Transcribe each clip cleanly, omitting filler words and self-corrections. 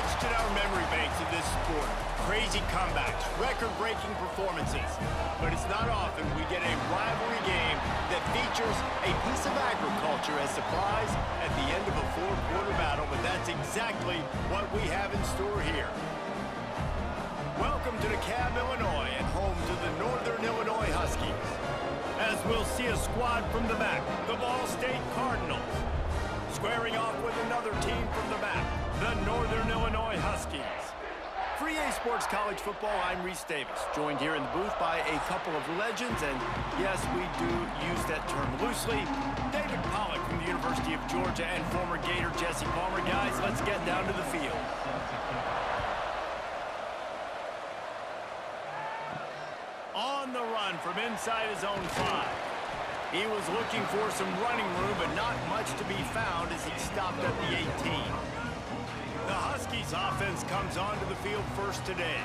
etched in our memory banks of this sport. Crazy comebacks, record-breaking performances. But it's not often we get a rivalry game that features a piece of agriculture as surprise at the end of a four-quarter battle, but that's exactly what we have in store here. Welcome to DeKalb, Illinois, and home to the Northern Illinois Huskies. As we'll see a squad from the back, the Ball State Cardinals. Squaring off with another team from the back, the Northern Illinois Huskies. For EA Sports College Football, I'm Reese Davis, joined here in the booth by a couple of legends, and yes, we do use that term loosely. David Pollack from the University of Georgia and former Gator Jesse Palmer. Guys, let's get down to the field. On the run from inside his own 5. He was looking for some running room, but not much to be found as he stopped at the 18. The Huskies offense comes onto the field first today.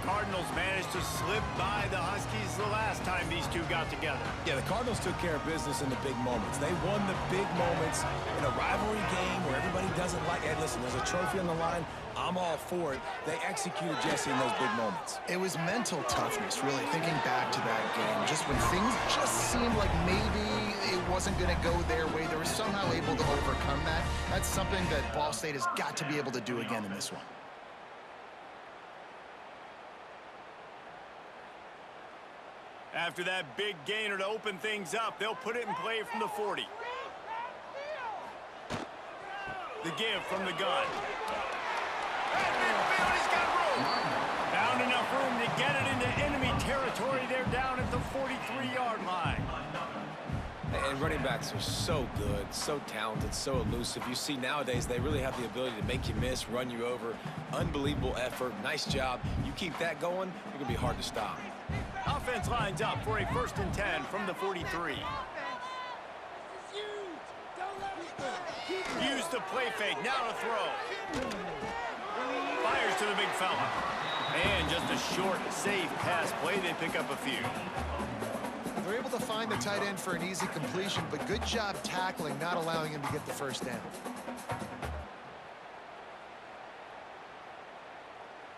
Cardinals managed to slip by the Huskies the last time these two got together. Yeah, the Cardinals took care of business in the big moments. They won the big moments in a rivalry game where everybody doesn't like, hey, listen, there's a trophy on the line. I'm all for it. They executed Jesse in those big moments. It was mental toughness, really, thinking back to that game. Just when things just seemed like maybe it wasn't going to go their way, they were somehow able to overcome that. That's something that Ball State has got to be able to do again in this one. After that big gainer to open things up, they'll put it in play from the 40. The give from the gun. At midfield, he's got room. Found enough room to get it into enemy territory. They're down at the 43-yard line. And running backs are so good, so talented, so elusive. You see nowadays they really have the ability to make you miss, run you over. Unbelievable effort. Nice job. You keep that going, you're going to be hard to stop. Offense lines up for a 1st and 10 from the 43. Use the play fake, now to throw. Fires to the big fella. And just a short, safe pass play, they pick up a few. They're able to find the tight end for an easy completion, but good job tackling, not allowing him to get the first down.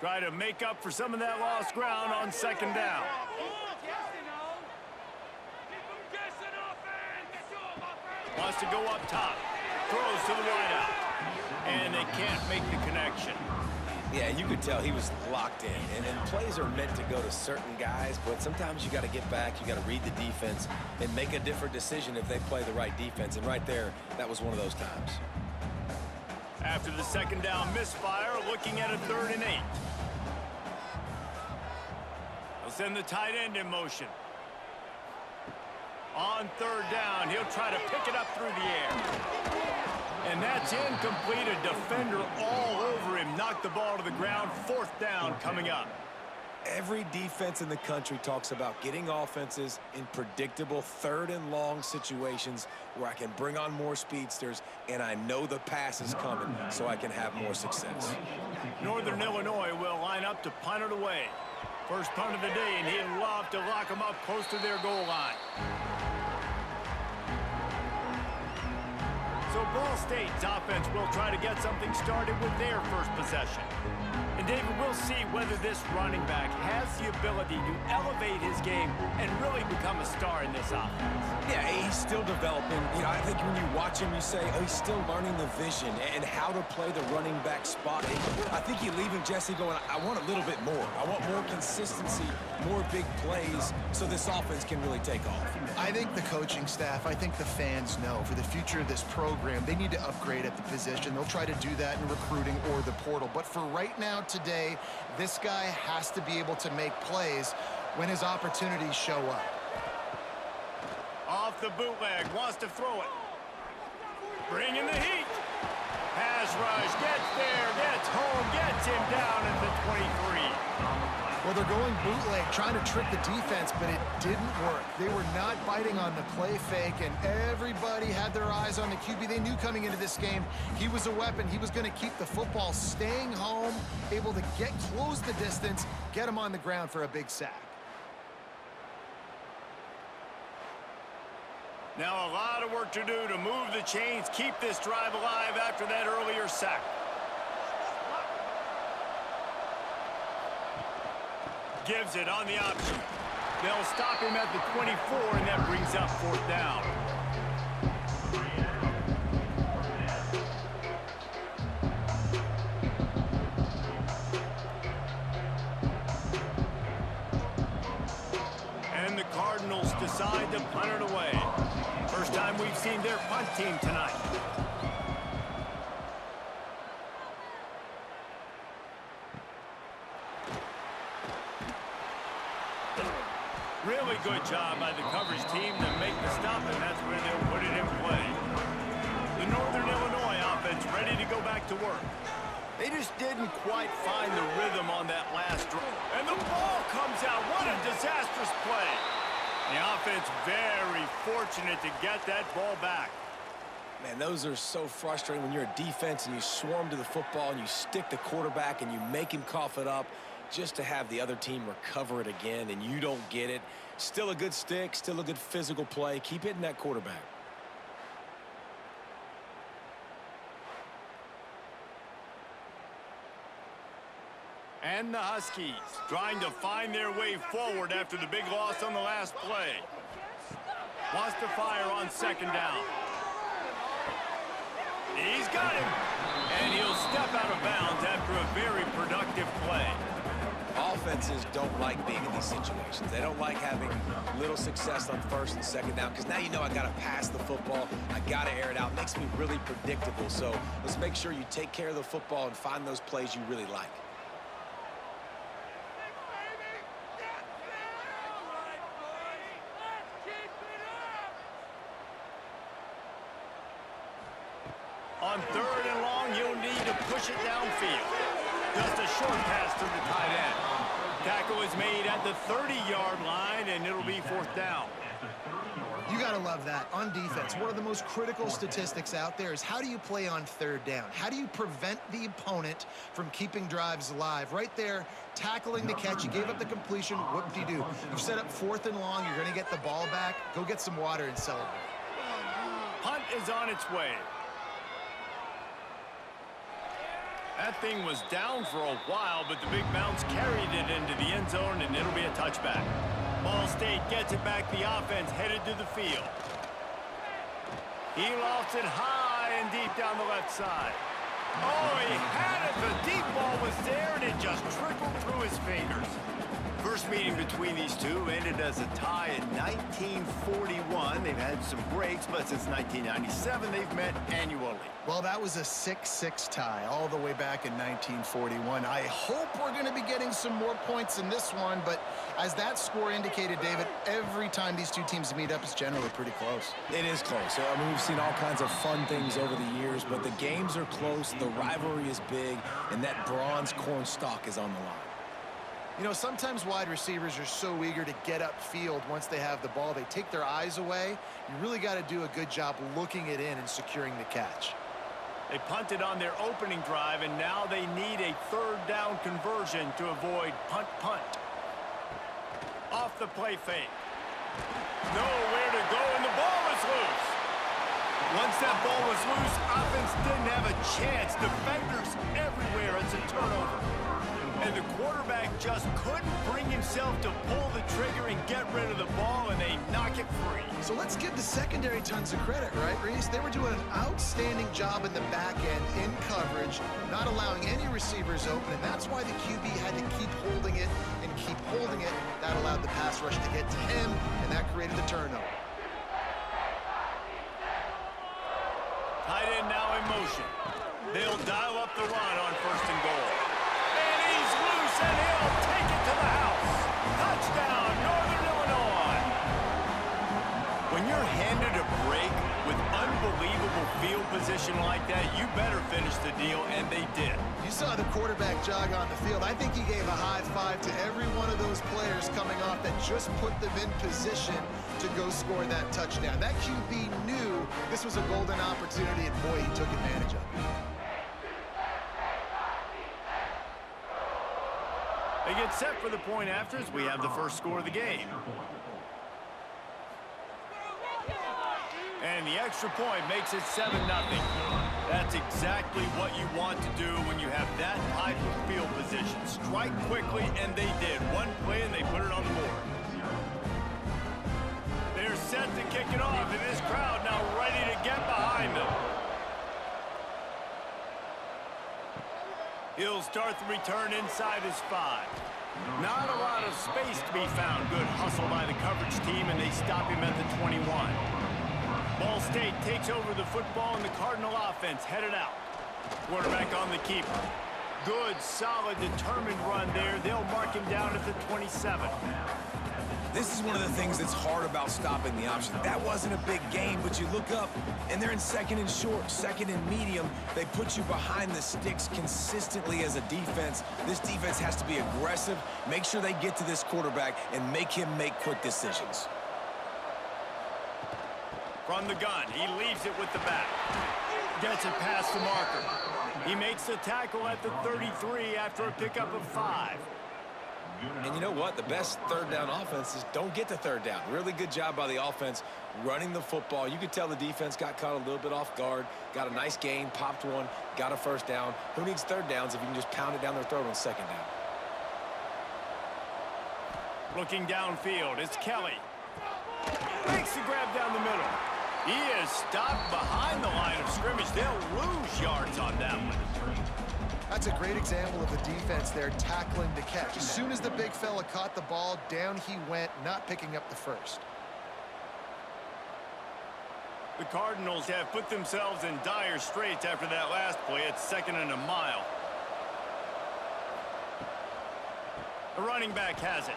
Try to make up for some of that lost ground on 2nd down. Wants to go up top. Throws to the wideout. And they can't make the connection. Yeah, you could tell he was locked in. And then plays are meant to go to certain guys, but sometimes you got to get back, you got to read the defense, and make a different decision if they play the right defense. And right there, that was one of those times. After the 2nd down misfire, looking at a 3rd and 8. They'll send the tight end in motion. On 3rd down, he'll try to pick it up through the air. And that's incomplete. A defender all over him. Knocked the ball to the ground. 4th down coming up. Every defense in the country talks about getting offenses in predictable 3rd and long situations where I can bring on more speedsters and I know the pass is coming so I can have more success. Northern Illinois will line up to punt it away. First punt of the day, and he'd love to lock them up close to their goal line. So Ball State's offense will try to get something started with their first possession. And David, we'll see whether this running back has the ability to elevate his game and really become a star in this offense. Yeah, he's still developing. You know, I think when you watch him, you say, oh, he's still learning the vision and how to play the running back spot. I think you're leaving Jesse going, I want a little bit more. I want more consistency, more big plays, so this offense can really take off. I think the coaching staff, I think the fans know for the future of this program, they need to upgrade at the position. They'll try to do that in recruiting or the portal. But for right now, today, this guy has to be able to make plays when his opportunities show up. Off the bootleg, wants to throw it. Bringing the heat. Pass rush, gets there, gets home, gets him down at the 23. Well, they're going bootleg, trying to trick the defense, but it didn't work. They were not biting on the play fake, and everybody had their eyes on the QB. They knew coming into this game he was a weapon. He was going to keep the football, staying home, able to close the distance, get him on the ground for a big sack. Now a lot of work to do to move the chains, keep this drive alive after that earlier sack. gives it on the option. They'll stop him at the 24, and that brings up 4th down. And the Cardinals decide to punt it away. First time we've seen their punt team tonight. Really good job by the coverage team to make the stop, and that's where they'll put it in play. The Northern Illinois offense ready to go back to work. They just didn't quite find the rhythm on that last drive. And the ball comes out. What a disastrous play. The offense very fortunate to get that ball back. Man, those are so frustrating when you're a defense and you swarm to the football and you stick the quarterback and you make him cough it up, just to have the other team recover it again and you don't get it. Still a good stick, still a good physical play. Keep hitting that quarterback. And the Huskies trying to find their way forward after the big loss on the last play. Wants to fire on 2nd down. He's got him. And he'll step out of bounds after a very productive play. Offenses don't like being in these situations. They don't like having little success on 1st and 2nd down because now you know I got to pass the football. I got to air it out. It makes me really predictable. So let's make sure you take care of the football and find those plays you really like. On 3rd and long, you'll need to push it downfield. Just a short pass to the tight end. Tackle is made at the 30-yard line, and it'll be 4th down. You got to love that. On defense, one of the most critical statistics out there is how do you play on 3rd down? How do you prevent the opponent from keeping drives alive? Right there, tackling the catch. You gave up the completion. What do you do? You set up 4th and long. You're going to get the ball back. Go get some water and celebrate. Punt is on its way. That thing was down for a while, but the big bounce carried it into the end zone, and it'll be a touchback. Ball State gets it back. The offense headed to the field. He lofts it high and deep down the left side. Oh, he had it. The deep ball was there, and it just trickled through his fingers. First meeting between these two ended as a tie in 1941. They've had some breaks, but since 1997, they've met annually. Well, that was a 6-6 tie all the way back in 1941. I hope we're going to be getting some more points in this one, but as that score indicated, David, every time these two teams meet up, it's generally pretty close. It is close. I mean, we've seen all kinds of fun things over the years, but the games are close, the rivalry is big, and that bronze corn stalk is on the line. You know, sometimes wide receivers are so eager to get upfield once they have the ball, they take their eyes away. You really got to do a good job looking it in and securing the catch. They punted on their opening drive, and now they need a 3rd down conversion to avoid punt. Off the play fake. Nowhere to go, and the ball is loose. Once that ball was loose, offense didn't have a chance. Defenders everywhere. It's a turnover. And the quarterback just couldn't bring himself to pull the trigger and get rid of the ball, and they knock it free. So let's give the secondary tons of credit, right, Reese? They were doing an outstanding job in the back end in coverage, not allowing any receivers open, and that's why the QB had to keep holding it and keep holding it. That allowed the pass rush to get to him, and that created the turnover. Tight end now in motion. They'll dial up the run on 1st and goal. And he's loose, and he'll take it to the house. Touchdown, Northern Illinois. When you're handed a break with unbelievable field position like that, you better finish the deal, and they did. You saw the quarterback jog on the field. I think he gave a high five to every one of those players coming off that just put them in position to go score that touchdown. That QB knew this was a golden opportunity, and boy, he took advantage of it. They get set for the point after as we have the first score of the game. And the extra point makes it 7-0. That's exactly what you want to do when you have that type of field position. Strike quite quickly, and they did. One play, and they put it on the board. They're set to kick it off, and this crowd now ready to get behind them. He'll start the return inside his 5. Not a lot of space to be found. Good hustle by the coverage team, and they stop him at the 21. Ball State takes over the football, and the Cardinal offense headed out. Quarterback on the keeper. Good, solid, determined run there. They'll mark him down at the 27. This is one of the things that's hard about stopping the option. That wasn't a big gain, but you look up, and they're in second and short, second and medium. They put you behind the sticks consistently as a defense. This defense has to be aggressive, make sure they get to this quarterback, and make him make quick decisions. From the gun, he leaves it with the back. Gets it past the marker. He makes the tackle at the 33 after a pickup of 5. And you know what? The best third down offenses don't get to third down. Really good job by the offense running the football. You could tell the defense got caught a little bit off guard, got a nice gain, popped one, got a first down. Who needs third downs if you can just pound it down their throat on second down? Looking downfield, it's Kelly. Makes the grab down the middle. He is stopped behind the line of scrimmage. They'll lose yards on that one. That's a great example of the defense there tackling the catch. As soon as the big fella caught the ball, down he went, not picking up the first. The Cardinals have put themselves in dire straits after that last play. It's 2nd and a mile. The running back has it.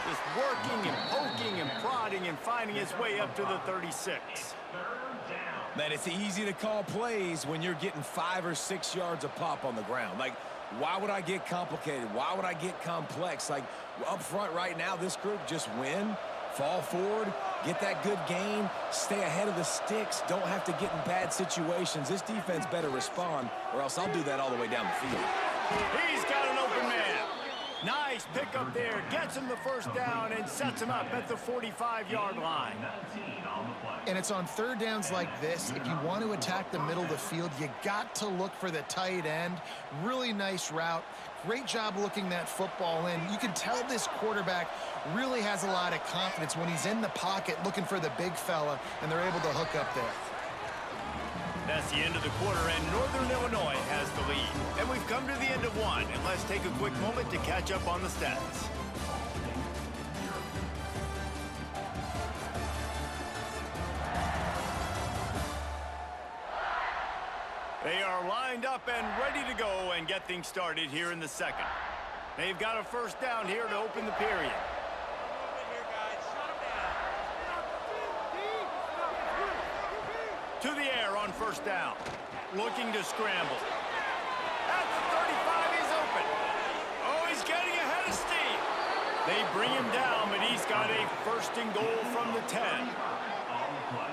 Just working and poking and prodding and finding his way up to the 36. Man, it's easy to call plays when you're getting 5 or 6 yards a pop on the ground. Like, why would I get complicated? Why would I get complex? Like, up front right now, this group just win, fall forward, get that good gain, stay ahead of the sticks, don't have to get in bad situations. This defense better respond, or else I'll do that all the way down the field. He's got an open man. Nice pickup there. Gets him the first down and sets him up at the 45-yard line. And it's on third downs like this. If you want to attack the middle of the field, you got to look for the tight end. Really nice route. Great job looking that football in. You can tell this quarterback really has a lot of confidence when he's in the pocket looking for the big fella, and they're able to hook up there. That's the end of the quarter, and Northern Illinois has the lead. And we've come to the end of one, and let's take a quick moment to catch up on the stats. They are lined up and ready to go and get things started here in the second. They've got a first down here to open the period. To the air on first down. Looking to scramble. At the 35, he's open. Oh, he's getting ahead of steam. They bring him down, but he's got a first and goal from the 10.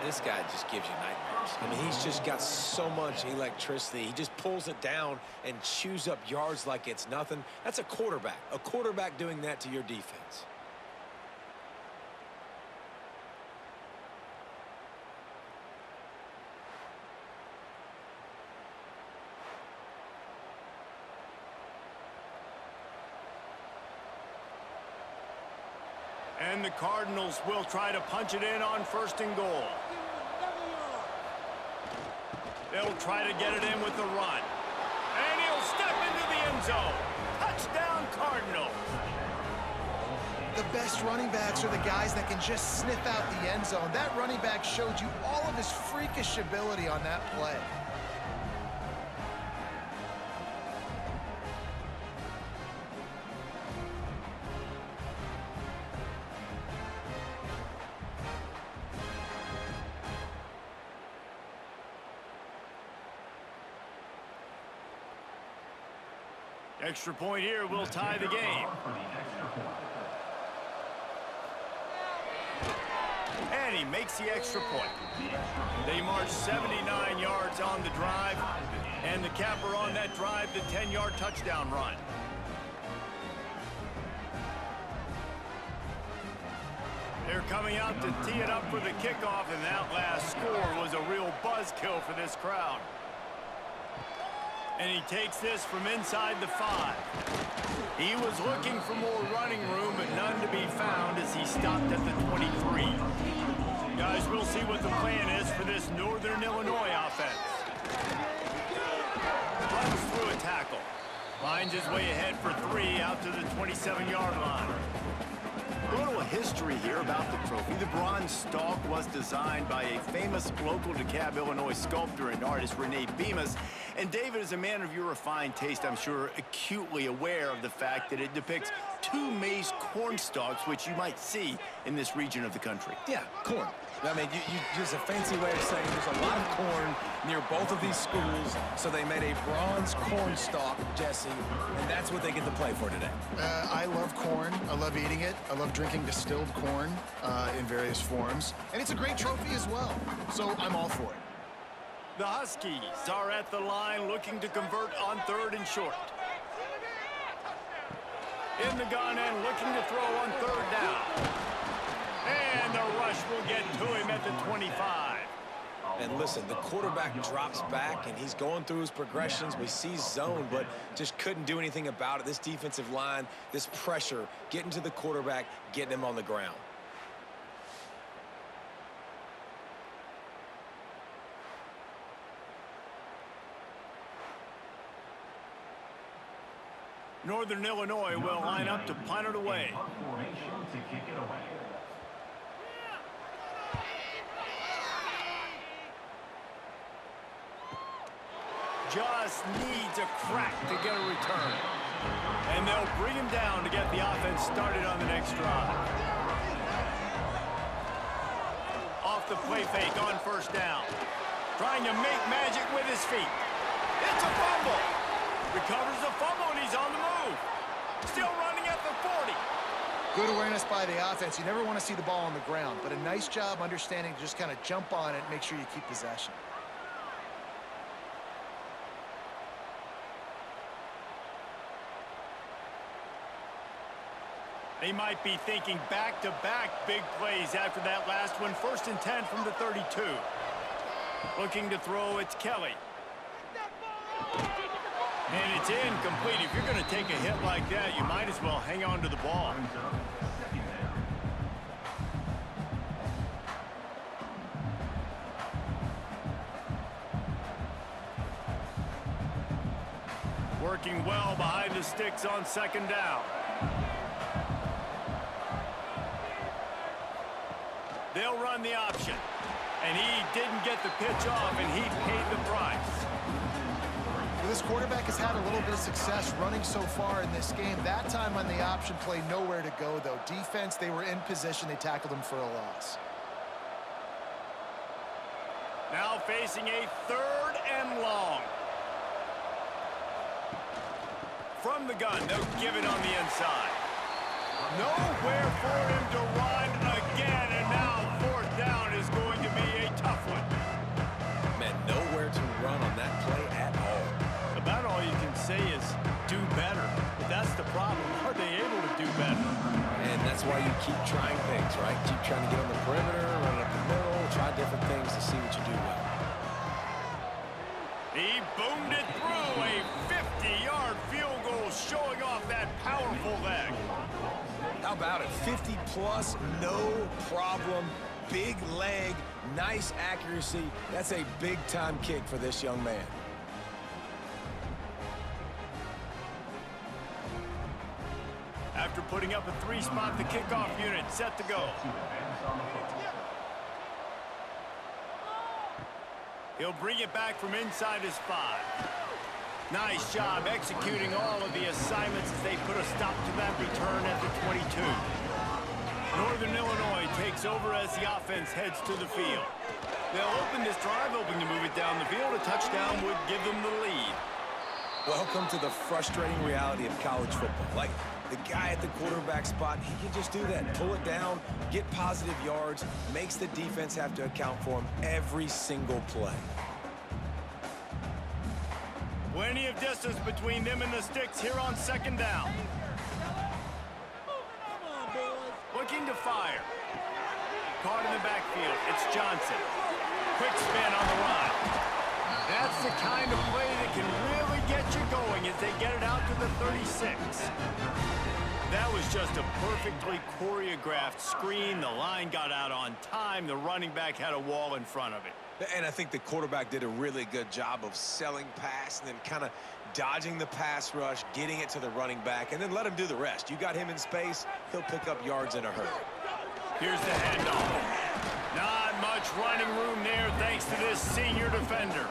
This guy just gives you nightmares. I mean, he's just got so much electricity. He just pulls it down and chews up yards like it's nothing. That's a quarterback. A quarterback doing that to your defense. And the Cardinals will try to punch it in on first and goal. They'll try to get it in with the run. And he'll step into the end zone. Touchdown, Cardinals. The best running backs are the guys that can just sniff out the end zone. That running back showed you all of his freakish ability on that play. Extra point here will tie the game. And he makes the extra point. They march 79 yards on the drive, and the capper on that drive, the 10-yard touchdown run. They're coming out to tee it up for the kickoff, and that last score was a real buzzkill for this crowd. And he takes this from inside the 5. He was looking for more running room, but none to be found as he stopped at the 23. Guys, we'll see what the plan is for this Northern Illinois offense. Runs through a tackle. Finds his way ahead for 3 out to the 27-yard line. A little history here about the trophy. The Bronze Stalk was designed by a famous local DeKalb, Illinois sculptor and artist, Renee Bemis. And David, is a man of your refined taste, I'm sure acutely aware of the fact that it depicts 2 maize corn stalks, which you might see in this region of the country. Yeah, corn. I mean, just a fancy way of saying there's a lot of corn near both of these schools, so they made a bronze corn stalk, Jesse, and that's what they get to play for today. I love corn. I love eating it. I love drinking distilled corn in various forms. And it's a great trophy as well, so I'm all for it. The Huskies are at the line looking to convert on 3rd and short. In the gun and looking to throw on 3rd down. And the rush will get to him at the 25. And listen, the quarterback drops back, and he's going through his progressions. We see zone, but just couldn't do anything about it. This defensive line, this pressure, getting to the quarterback, getting him on the ground. Northern Illinois will line up to punt it away. Just needs a crack to get a return. And they'll bring him down to get the offense started on the next drive. Off the play fake on 1st down. Trying to make magic with his feet. It's a fumble. Recovers the fumble, and he's on the move. Still running at the 40. Good awareness by the offense. You never want to see the ball on the ground, but a nice job understanding to just kind of jump on it and make sure you keep possession. They might be thinking back-to-back big plays after that last one. 1st and 10 from the 32. Looking to throw, it's Kelly. And it's incomplete. If you're going to take a hit like that, you might as well hang on to the ball. Working well behind the sticks on 2nd down. They'll run the option. And he didn't get the pitch off, and he paid the price. Well, this quarterback has had a little bit of success running so far in this game. That time on the option play, nowhere to go, though. Defense, they were in position. They tackled him for a loss. Now facing a 3rd and long. From the gun, they'll give it on the inside. Nowhere for him to run again, and now 4th down is going to be a tough one. Man, nowhere to run on that play at all. About all you can say is do better. But that's the problem. Are they able to do better? And that's why you keep trying things, right? Keep trying to get on the perimeter, run up the middle, try different things to see what you do well. He boomed it through a 50-yard field goal, showing off that powerful leg. How about it? 50-plus, no problem. Big leg, nice accuracy. That's a big-time kick for this young man. After putting up a 3-spot, the kickoff unit set to go. He'll bring it back from inside his 5. Nice job executing all of the assignments as they put a stop to that return at the 22. Northern Illinois takes over as the offense heads to the field. They'll open this drive, hoping to move it down the field. A touchdown would give them the lead. Welcome to the frustrating reality of college football. Like, the guy at the quarterback spot, he can just do that. Pull it down, get positive yards, makes the defense have to account for him every single play. Plenty of distance between them and the sticks here on 2nd down. Looking to fire. Caught in the backfield. It's Johnson. Quick spin on the run. That's the kind of play that can really get they get it out to the 36. That was just a perfectly choreographed screen. The line got out on time. The running back had a wall in front of it. And I think the quarterback did a really good job of selling pass and then kind of dodging the pass rush, getting it to the running back, and then let him do the rest. You got him in space, he'll pick up yards in a hurry. Here's the handoff. Not much running room there thanks to this senior defender.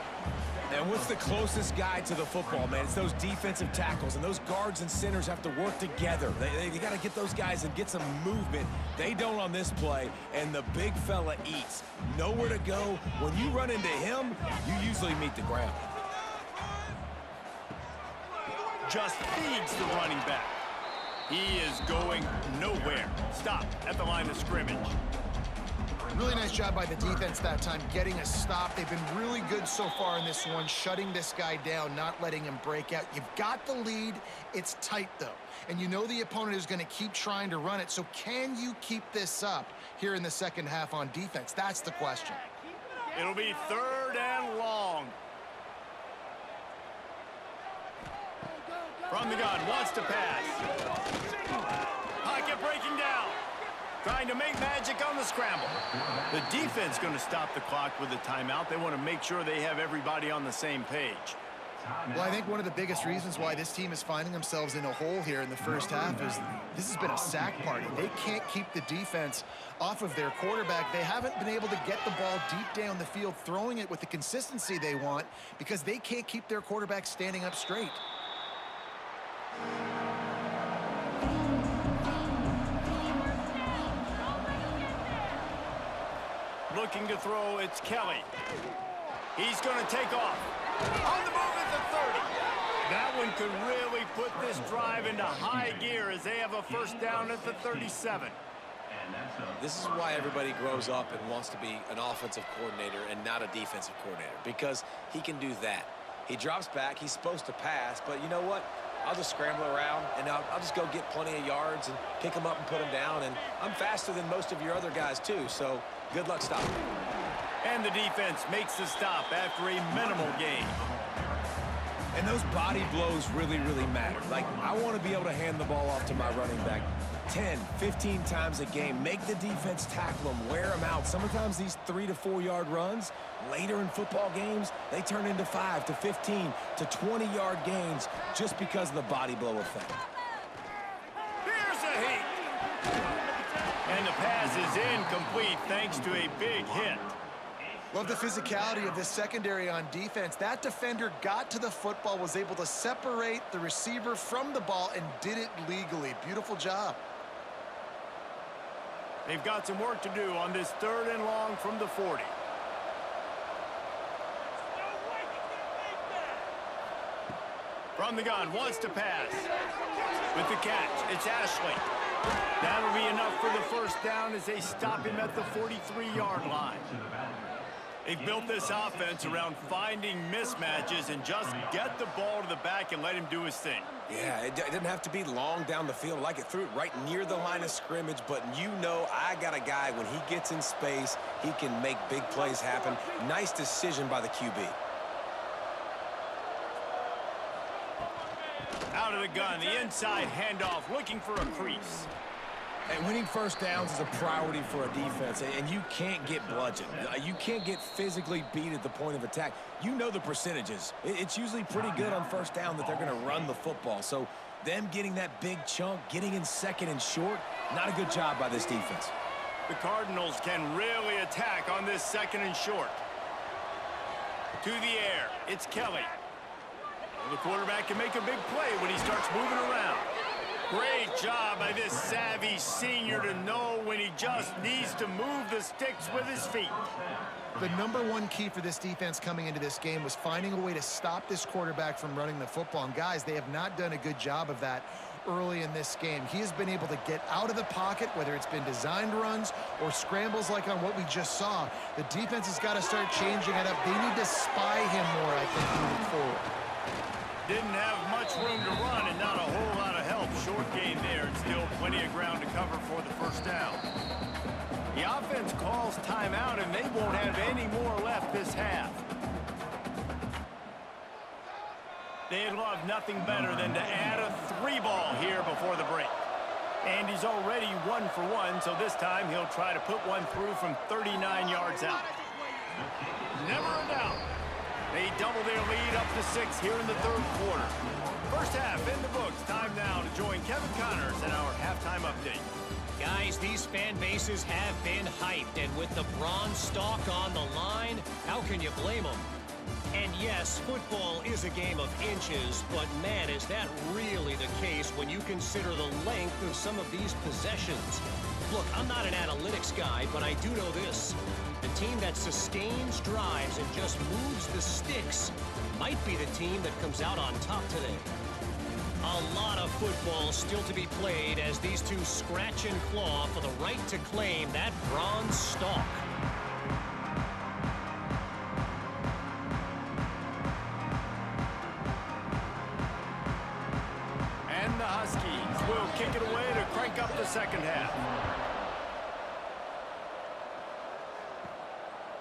And what's the closest guy to the football, man? It's those defensive tackles, and those guards and centers have to work together. They got to get those guys and get some movement. They don't on this play, and the big fella eats. Nowhere to go. When you run into him, you usually meet the ground. Just feeds the running back. He is going nowhere. Stop at the line of scrimmage. Really nice job by the defense that time, getting a stop. They've been really good so far in this one, shutting this guy down, not letting him break out. You've got the lead. It's tight, though. And you know the opponent is going to keep trying to run it. So can you keep this up here in the second half on defense? That's the question. It'll be 3rd and long. From the gun, wants to pass. Pocket breaking down. Trying to make magic on the scramble. The defense going to stop the clock with a timeout. They want to make sure they have everybody on the same page. Well, I think one of the biggest reasons why this team is finding themselves in a hole here in the first half is this has been a sack party. They can't keep the defense off of their quarterback. They haven't been able to get the ball deep down the field, throwing it with the consistency they want because they can't keep their quarterback standing up straight. Looking to throw, it's Kelly. He's going to take off. On the move at the 30. That one could really put this drive into high gear as they have a first down at the 37. This is why everybody grows up and wants to be an offensive coordinator and not a defensive coordinator, because he can do that. He drops back, he's supposed to pass, but you know what? I'll just scramble around, and I'll just go get plenty of yards and pick them up and put them down, and I'm faster than most of your other guys, too, so good luck stopping. And the defense makes the stop after a minimal gain. And those body blows really, really matter. Like, I want to be able to hand the ball off to my running back 10, 15 times a game. Make the defense tackle them, wear them out. Sometimes these 3 to 4 yard runs, later in football games, they turn into 5 to 15 to 20 yard gains just because of the body blow effect. Here's a hit. And the pass is incomplete thanks to a big hit. Love the physicality of this secondary on defense. That defender got to the football, was able to separate the receiver from the ball, and did it legally. Beautiful job. They've got some work to do on this 3rd and long from the 40. From the gun, wants to pass. With the catch, it's Ashley. That'll be enough for the first down as they stop him at the 43-yard line. They've built this offense around finding mismatches and just get the ball to the back and let him do his thing. Yeah, it didn't have to be long down the field. Like it threw it right near the line of scrimmage, but you know I got a guy, when he gets in space, he can make big plays happen. Nice decision by the QB. Out of the gun, the inside handoff, looking for a crease. And winning first downs is a priority for a defense, and you can't get bludgeoned. You can't get physically beat at the point of attack. You know the percentages. It's usually pretty good on first down that they're going to run the football. So them getting that big chunk, getting in 2nd and short, not a good job by this defense. The Cardinals can really attack on this 2nd and short. To the air, it's Kelly. The quarterback can make a big play when he starts moving around. Great job by this savvy senior to know when he just needs to move the sticks with his feet. The #1 key for this defense coming into this game was finding a way to stop this quarterback from running the football. And guys, they have not done a good job of that early in this game. He has been able to get out of the pocket, whether it's been designed runs or scrambles like on what we just saw. The defense has got to start changing it up. They need to spy him more, I think, moving forward. Didn't have much room to run and not a whole lot of help. Short gain there and still plenty of ground to cover for the first down. The offense calls timeout and they won't have any more left this half. They'd love nothing better than to add a 3-ball here before the break. And he's already 1 for 1, so this time he'll try to put one through from 39 yards out. Never a doubt. They double their lead up to 6 here in the third quarter. First half in the books. Time now to join Kevin Connors in our halftime update. Guys, these fan bases have been hyped, and with the Bronze Stalk on the line, how can you blame them? And yes, football is a game of inches, but man, is that really the case when you consider the length of some of these possessions. Look, I'm not an analytics guy, but I do know this. The team that sustains drives and just moves the sticks might be the team that comes out on top today. A lot of football still to be played as these two scratch and claw for the right to claim that Bronze Stalk. And the Huskies will kick it away to crank up the second half.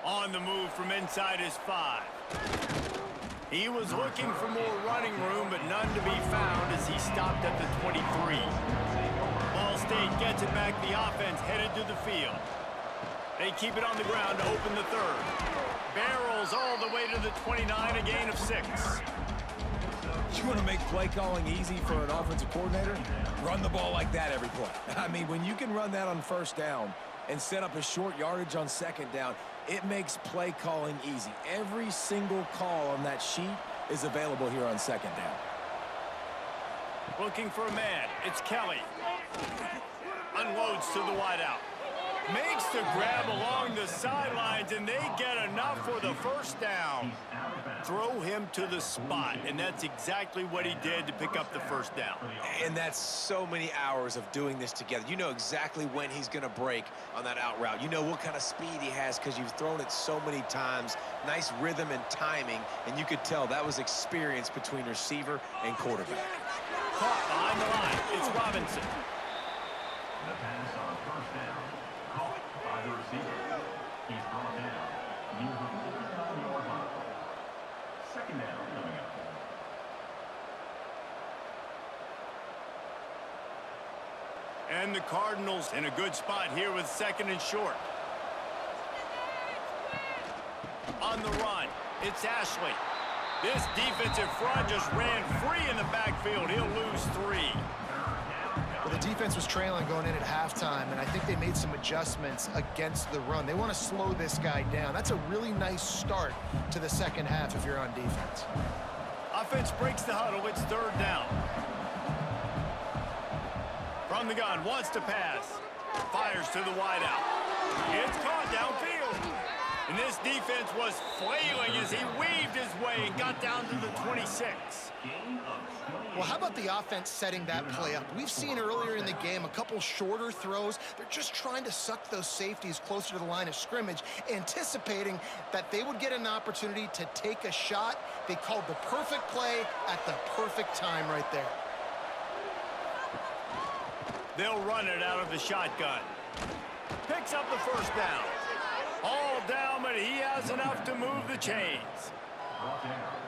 On the move from inside his 5. He was looking for more running room, but none to be found as he stopped at the 23. Ball State gets it back. The offense headed to the field. They keep it on the ground to open the third. Barrels all the way to the 29, a gain of 6. You want to make play calling easy for an offensive coordinator? Run the ball like that every play. I mean, when you can run that on first down and set up a short yardage on second down, it makes play calling easy. Every single call on that sheet is available here on second down. Looking for a man. It's Kelly. Unloads to the wideout. Makes the grab along the sidelines, and they get enough for the first down. Throw him to the spot, and that's exactly what he did to pick up the first down. And that's so many hours of doing this together. You know exactly when he's going to break on that out route. You know what kind of speed he has because you've thrown it so many times. Nice rhythm and timing, and you could tell that was experience between receiver and quarterback. Caught behind the line. It's Robinson. The pass on first down. Caught by the receiver. He's brought down near the 49-yard line. Second down coming up. And the Cardinals in a good spot here with second and short. On the run, it's Ashley. This defensive front just ran free in the backfield. He'll lose 3. Well, the defense was trailing going in at halftime, and I think they made some adjustments against the run. They want to slow this guy down. That's a really nice start to the second half if you're on defense. Offense breaks the huddle. It's third down. From the gun, wants to pass. Fires to the wideout. It's caught downfield. And this defense was flailing as he weaved his way and got down to the 26. Well, how about the offense setting that play up? We've seen earlier in the game a couple shorter throws. They're just trying to suck those safeties closer to the line of scrimmage, anticipating that they would get an opportunity to take a shot. They called the perfect play at the perfect time right there. They'll run it out of the shotgun. Picks up the first down. All down, but he has enough to move the chains.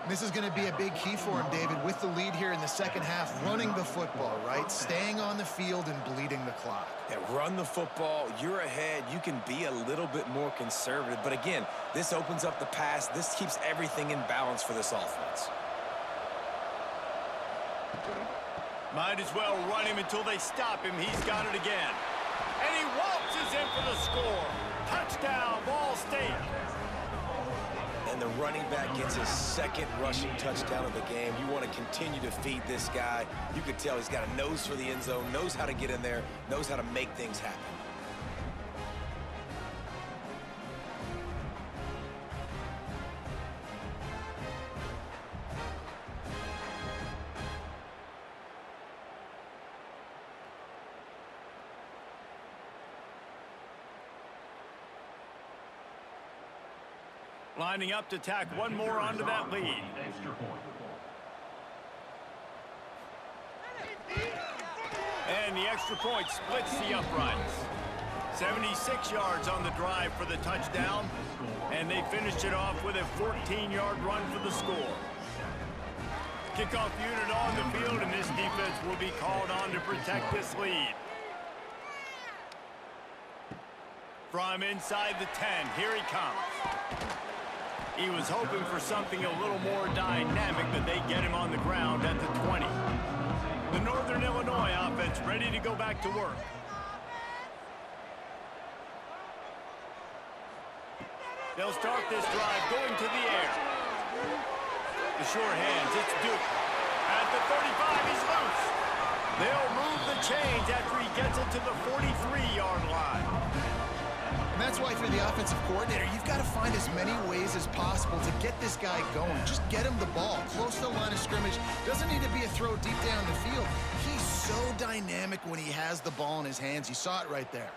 This is going to be a big key for him, David, with the lead here in the second half, running the football, right? Staying on the field and bleeding the clock. Yeah, run the football. You're ahead. You can be a little bit more conservative. But again, this opens up the pass. This keeps everything in balance for this offense. Might as well run him until they stop him. He's got it again. And he waltzes in for the score. Touchdown, Ball State. And the running back gets his second rushing touchdown of the game. You want to continue to feed this guy. You could tell he's got a nose for the end zone, knows how to get in there, knows how to make things happen. Lining up to tack one more onto that lead. And the extra point splits the uprights. 76 yards on the drive for the touchdown. And they finished it off with a 14-yard run for the score. Kickoff unit on the field, and this defense will be called on to protect this lead. From inside the 10, here he comes. He was hoping for something a little more dynamic, but they get him on the ground at the 20. The Northern Illinois offense ready to go back to work. They'll start this drive going to the air. The short hands, it's Duke. At the 35, he's loose. They'll move the chains after he gets it to the 43-yard line. And that's why, if you're the offensive coordinator, you've got to find as many ways as possible to get this guy going. Just get him the ball close to the line of scrimmage. Doesn't need to be a throw deep down the field. He's so dynamic when he has the ball in his hands. You saw it right there.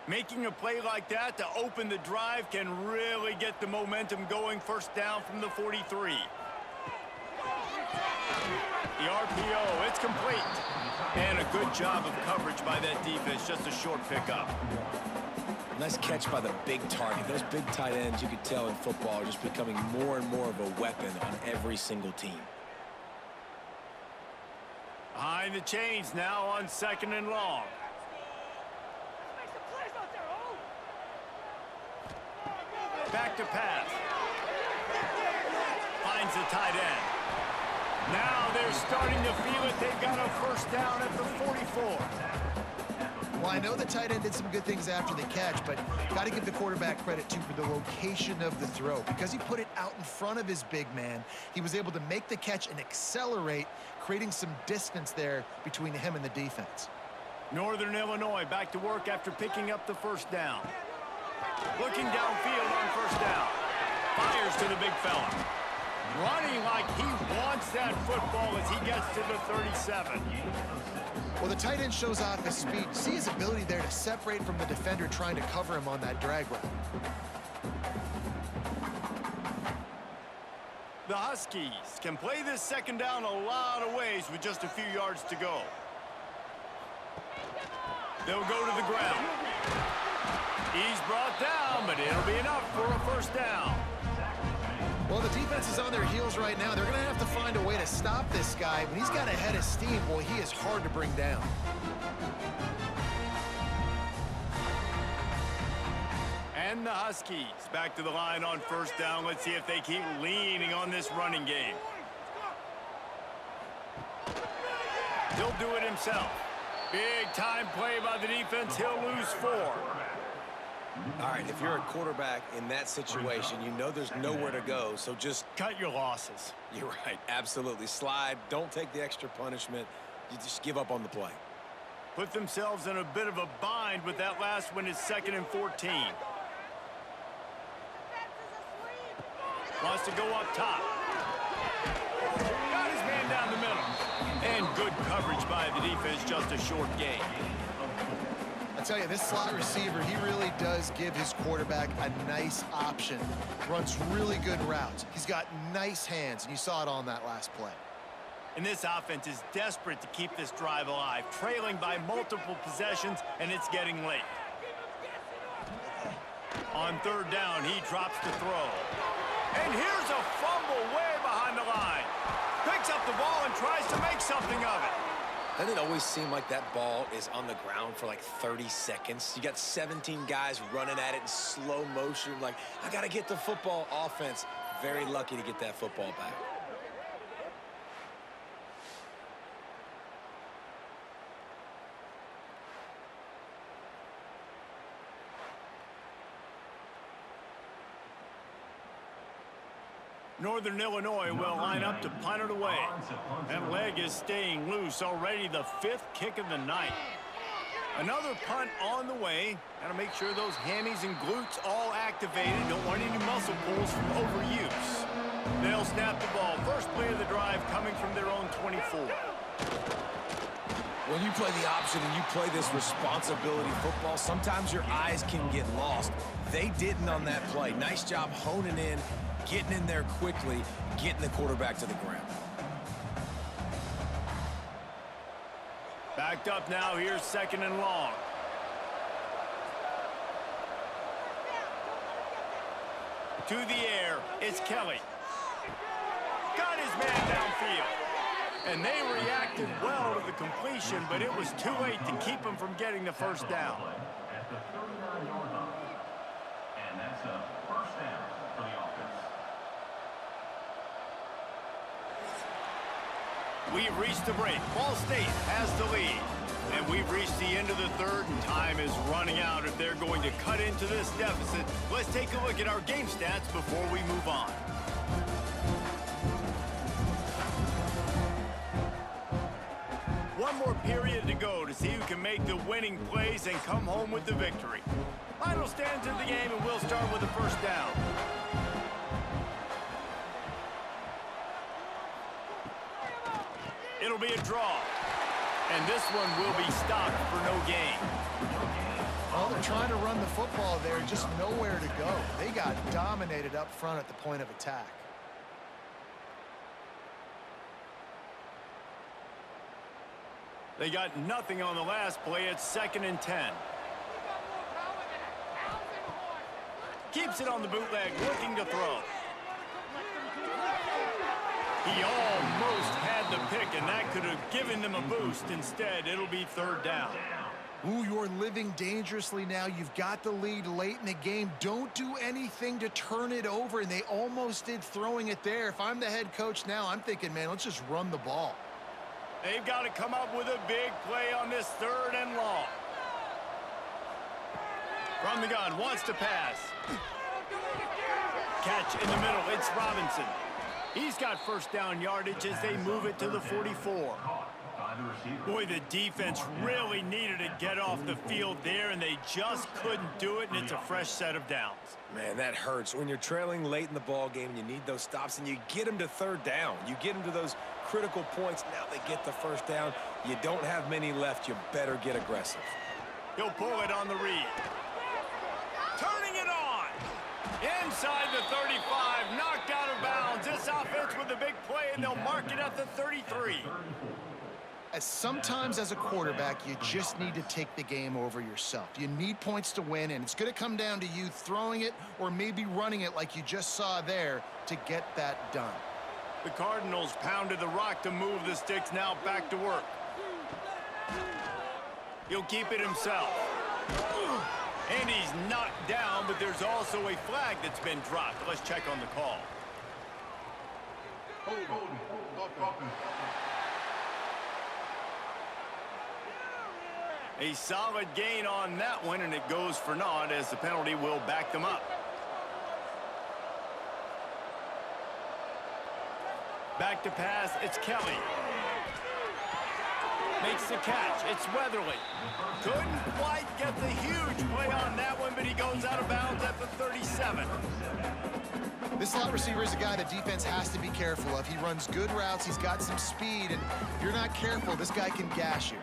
Making a play like that to open the drive can really get the momentum going. First down from the 43. The RPO, it's complete. And a good job of coverage by that defense. Just a short pickup. Nice catch by the big target. Those big tight ends, you could tell in football, are just becoming more and more of a weapon on every single team. Behind the chains now on 2nd and long. Back to pass. Finds the tight end. Now they're starting to feel it. They've got a first down at the 44. Well, I know the tight end did some good things after the catch, but got to give the quarterback credit, too, for the location of the throw. Because he put it out in front of his big man, he was able to make the catch and accelerate, creating some distance there between him and the defense. Northern Illinois back to work after picking up the first down. Looking downfield on first down. Fires to the big fella. Running like he wants that football as he gets to the 37. Well, the tight end shows off his speed. See his ability there to separate from the defender trying to cover him on that drag route. The Huskies can play this second down a lot of ways with just a few yards to go. They'll go to the ground. He's brought down, but it'll be enough for a first down. Well, the defense is on their heels right now. They're going to have to find a way to stop this guy. When he's got a head of steam, boy, he is hard to bring down. And the Huskies back to the line on first down. Let's see if they keep leaning on this running game. He'll do it himself. Big time play by the defense. He'll lose 4. All right, if you're a quarterback in that situation, you know there's nowhere to go, so just cut your losses. You're right, absolutely. Slide, don't take the extra punishment. You just give up on the play. Put themselves in a bit of a bind with that last one is 2nd and 14. Wants to go up top. Got his man down the middle. And good coverage by the defense, just a short gain. I tell you, this slot receiver, he really does give his quarterback a nice option. Runs really good routes. He's got nice hands, and you saw it on that last play. And this offense is desperate to keep this drive alive, trailing by multiple possessions, and it's getting late. On 3rd down, he drops to throw. And here's a fumble way behind the line. Picks up the ball and tries to make something of it. Doesn't it always seem like that ball is on the ground for like 30 seconds? You got 17 guys running at it in slow motion. Like, I got to get the football. Offense, very lucky to get that football back. Northern Illinois will line up to punt it away. That leg is staying loose. Already the 5th kick of the night. Another punt on the way. Got to make sure those hammies and glutes all activated. Don't want any muscle pulls from overuse. They'll snap the ball. First play of the drive coming from their own 24. When you play the option and you play this responsibility football, sometimes your eyes can get lost. They didn't on that play. Nice job honing in, getting in there quickly, getting the quarterback to the ground. Backed up now, here's 2nd and long. To the air, it's Kelly. Got his man downfield. And they reacted well to the completion, but it was too late to keep him from getting the first down. At the 39-yard line. And that's a first down for the offense. We've reached the break. Ball State has the lead. And we've reached the end of the third, and time is running out if they're going to cut into this deficit. Let's take a look at our game stats before we move on. One more period to go to see who can make the winning plays and come home with the victory. Final stands in the game, and we'll start with the first down. It'll be a draw. And this one will be stopped for no gain. Well, they're trying to run the football there, just nowhere to go. They got dominated up front at the point of attack. They got nothing on the last play. It's 2nd and 10. Keeps it on the bootleg, looking to throw. He almost had the pick, and that could have given them a boost. Instead, it'll be 3rd down. Ooh, you're living dangerously now. You've got the lead late in the game. Don't do anything to turn it over, and they almost did throwing it there. If I'm the head coach now, I'm thinking, man, let's just run the ball. They've got to come up with a big play on this 3rd and long. From the gun, wants to pass. Catch in the middle, it's Robinson. He's got first down yardage as they move it to the 44. Boy, the defense really needed to get off the field there, and they just couldn't do it, and it's a fresh set of downs. Man, that hurts. When you're trailing late in the ball game, you need those stops, and you get them to 3rd down. You get them to those critical points. Now they get the first down. You don't have many left. You better get aggressive. He'll pull it on the read. Turning it on. Inside the 35, knocked out of bounds. This offense with a big play, and they'll mark it at the 33. Sometimes as a quarterback, you just need to take the game over yourself. You need points to win, and it's going to come down to you throwing it or maybe running it like you just saw there to get that done. The Cardinals pounded the rock to move the sticks, now back to work. He'll keep it himself. And he's knocked down, but there's also a flag that's been dropped. Let's check on the call. A solid gain on that one, and it goes for naught as the penalty will back them up. Back to pass, it's Kelly. Makes the catch, it's Weatherly. Couldn't quite get the huge play on that one, but he goes out of bounds at the 37. This slot receiver is a guy the defense has to be careful of. He runs good routes, he's got some speed, and if you're not careful, this guy can gash you.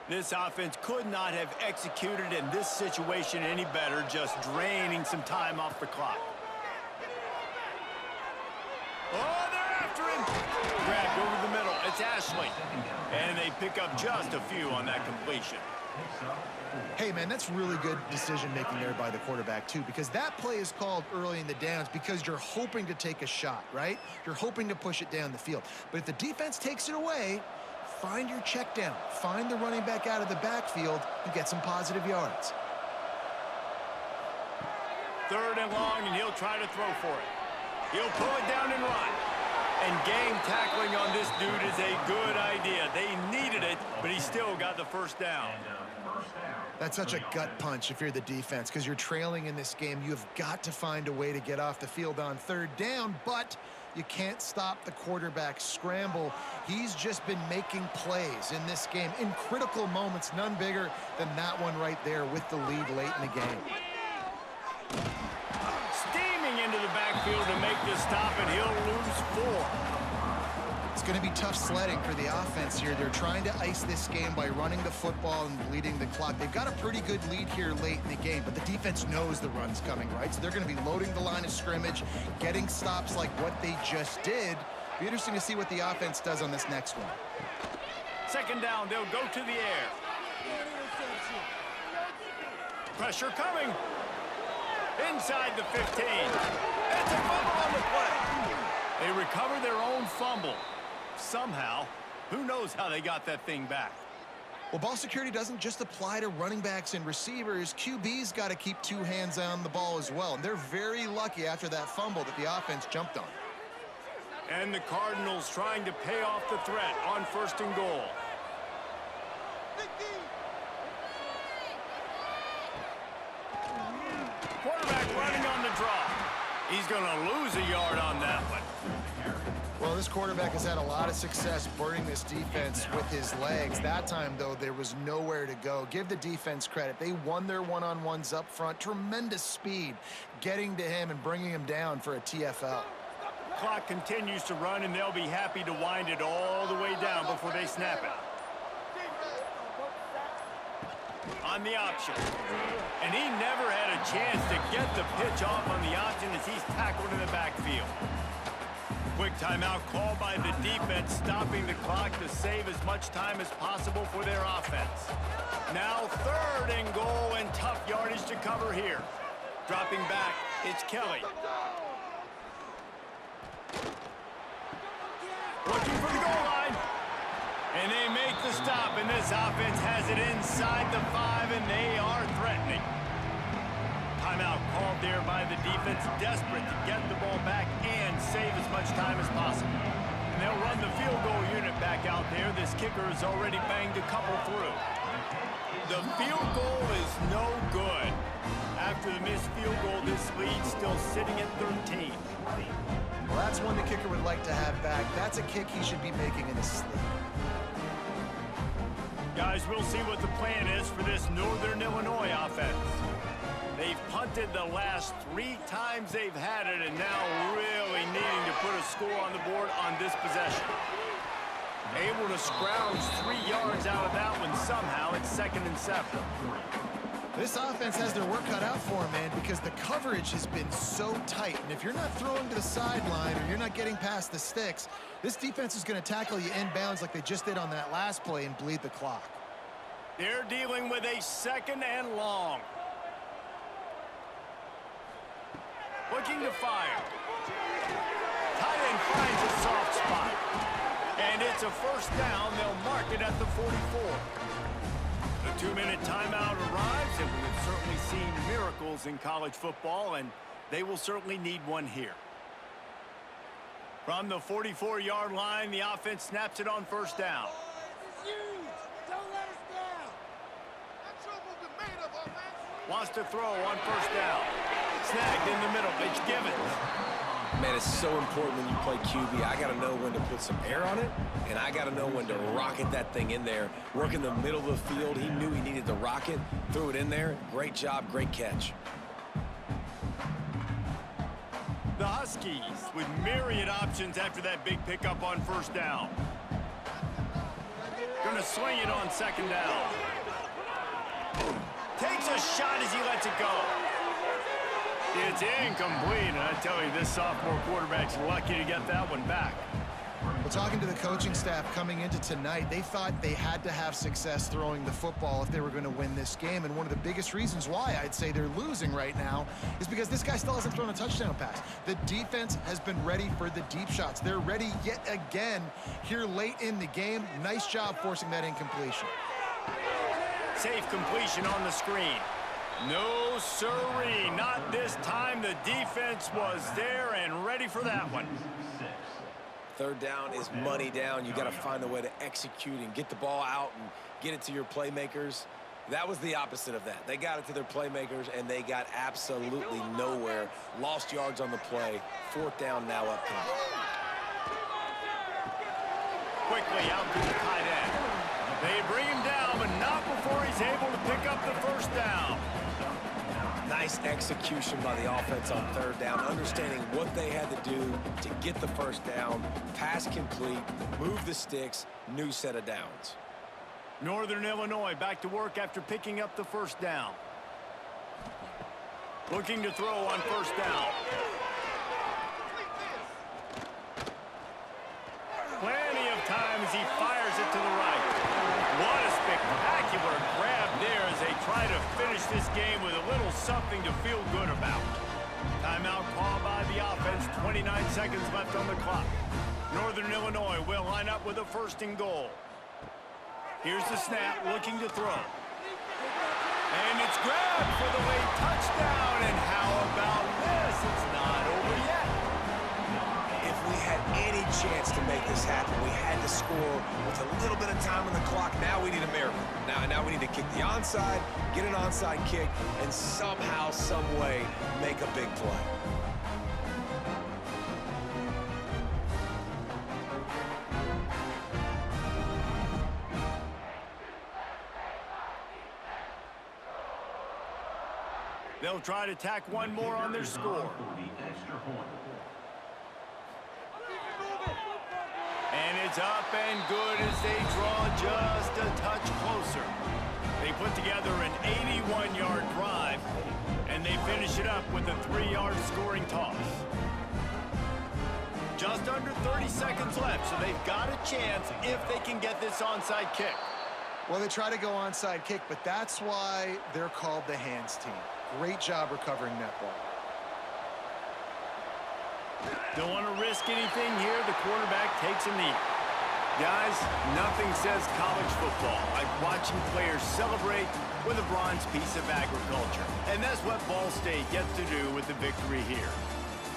This offense could not have executed in this situation any better, just draining some time off the clock. Oh, they're after him. Grabbed over the middle. It's Ashley. And they pick up just a few on that completion. Hey, man, that's really good decision-making there by the quarterback, too, because that play is called early in the downs because you're hoping to take a shot, right? You're hoping to push it down the field. But if the defense takes it away, find your check down. Find the running back out of the backfield and get some positive yards. 3rd and long, and he'll try to throw for it. He'll pull it down and run. And game tackling on this dude is a good idea. They needed it, but he still got the first down. That's such a gut punch if you're the defense because you're trailing in this game. You've got to find a way to get off the field on 3rd down, but you can't stop the quarterback scramble. He's just been making plays in this game in critical moments, none bigger than that one right there with the lead late in the game. Steaming into the backfield to make the stop, and he'll lose 4. It's going to be tough sledding for the offense here. They're trying to ice this game by running the football and bleeding the clock. They've got a pretty good lead here late in the game, but the defense knows the run's coming, right? So they're going to be loading the line of scrimmage, getting stops like what they just did. Be interesting to see what the offense does on this next one. Second down, they'll go to the air. Pressure coming. Inside the 15. It's a fumble on the play. They recover their own fumble. Somehow, who knows how they got that thing back. Well, ball security doesn't just apply to running backs and receivers. QB's got to keep two hands on the ball as well. And they're very lucky after that fumble that the offense jumped on. And the Cardinals trying to pay off the threat on 1st and goal. Quarterback running on the draw. He's going to lose a yard on that one. Well, this quarterback has had a lot of success burning this defense with his legs. That time, though, there was nowhere to go. Give the defense credit. They won their one-on-ones up front. Tremendous speed getting to him and bringing him down for a TFL. Clock continues to run, and they'll be happy to wind it all the way down before they snap it. On the option. And he never had a chance to get the pitch off on the option as he's tackled in the backfield. Quick timeout called by the defense, stopping the clock to save as much time as possible for their offense. Now 3rd and goal and tough yardage to cover here. Dropping back, it's Kelly. Looking for the goal line. And they make the stop, and this offense has it inside the 5, and they are threatening. Timeout called there by the defense, desperate to get the ball back and save as much time as possible. And they'll run the field goal unit back out there. This kicker has already banged a couple through. The field goal is no good. After the missed field goal, this lead still sitting at 13. Well, that's one the kicker would like to have back. That's a kick he should be making in his sleep. Guys, we'll see what the plan is for this Northern Illinois offense. They've punted the last 3 times they've had it, and now really needing to put a score on the board on this possession. Able to scrounge 3 yards out of that one somehow. It's 2nd and 7. This offense has their work cut out for them, man, because the coverage has been so tight. And if you're not throwing to the sideline or you're not getting past the sticks, this defense is going to tackle you inbounds like they just did on that last play and bleed the clock. They're dealing with a 2nd and long. Looking to fire. Tight end finds a soft spot. And it's a 1st down. They'll mark it at the 44. The 2-minute timeout arrives, and we have certainly seen miracles in college football, and they will certainly need one here. From the 44-yard line, the offense snaps it on 1st down. Wants to throw on 1st down. Snagged in the middle. It's Givens. Man, it's so important when you play QB. I got to know when to put some air on it, and I got to know when to rocket that thing in there. Work in the middle of the field. He knew he needed to rocket. Threw it in there. Great job, great catch. The Huskies with myriad options after that big pickup on 1st down. Gonna swing it on 2nd down. Takes a shot as he lets it go. It's incomplete, and I tell you, this sophomore quarterback's lucky to get that one back. Well, talking to the coaching staff coming into tonight, they thought they had to have success throwing the football if they were going to win this game. And one of the biggest reasons why I'd say they're losing right now is because this guy still hasn't thrown a touchdown pass. The defense has been ready for the deep shots. They're ready yet again here late in the game. Nice job forcing that incompletion. Safe completion on the screen. No sirree, not this time. The defense was there and ready for that one. 3rd down is money down. You got to find a way to execute and get the ball out and get it to your playmakers. That was the opposite of that. They got it to their playmakers, and they got absolutely nowhere. Lost yards on the play. 4th down now upcoming. Quickly out to the tight end. They bring him down, but not before he's able to pick up the 1st down. Nice execution by the offense on 3rd down, understanding what they had to do to get the 1st down, pass complete, move the sticks, new set of downs. Northern Illinois back to work after picking up the 1st down. Looking to throw on 1st down. Plenty of time as he fires it to the right. try to finish this game with a little something to feel good about. Timeout called by the offense, 29 seconds left on the clock. Northern Illinois will line up with a 1st and goal. Here's the snap, looking to throw. And it's grabbed for the late touchdown. And how about this? It's not over yet. If we had any chance to make this happen, we had to score with a little bit of time on the clock. Now we need a miracle. Now we need to kick the onside, get an onside kick, and somehow, some way, make a big play. They'll try to tack one more on their score. And it's up and good as they draw just a touch closer. They put together an 81-yard drive, and they finish it up with a 3-yard scoring toss. Just under 30 seconds left, so they've got a chance if they can get this onside kick. Well, they try to go onside kick, but that's why they're called the hands team. Great job recovering that ball. Don't want to risk anything here. The quarterback takes a knee. Guys, nothing says college football like watching players celebrate with a bronze piece of agriculture. And that's what Ball State gets to do with the victory here.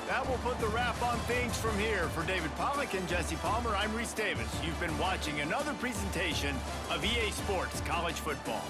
That will put the wrap on things from here. For David Pollack and Jesse Palmer, I'm Reese Davis. You've been watching another presentation of EA Sports College Football.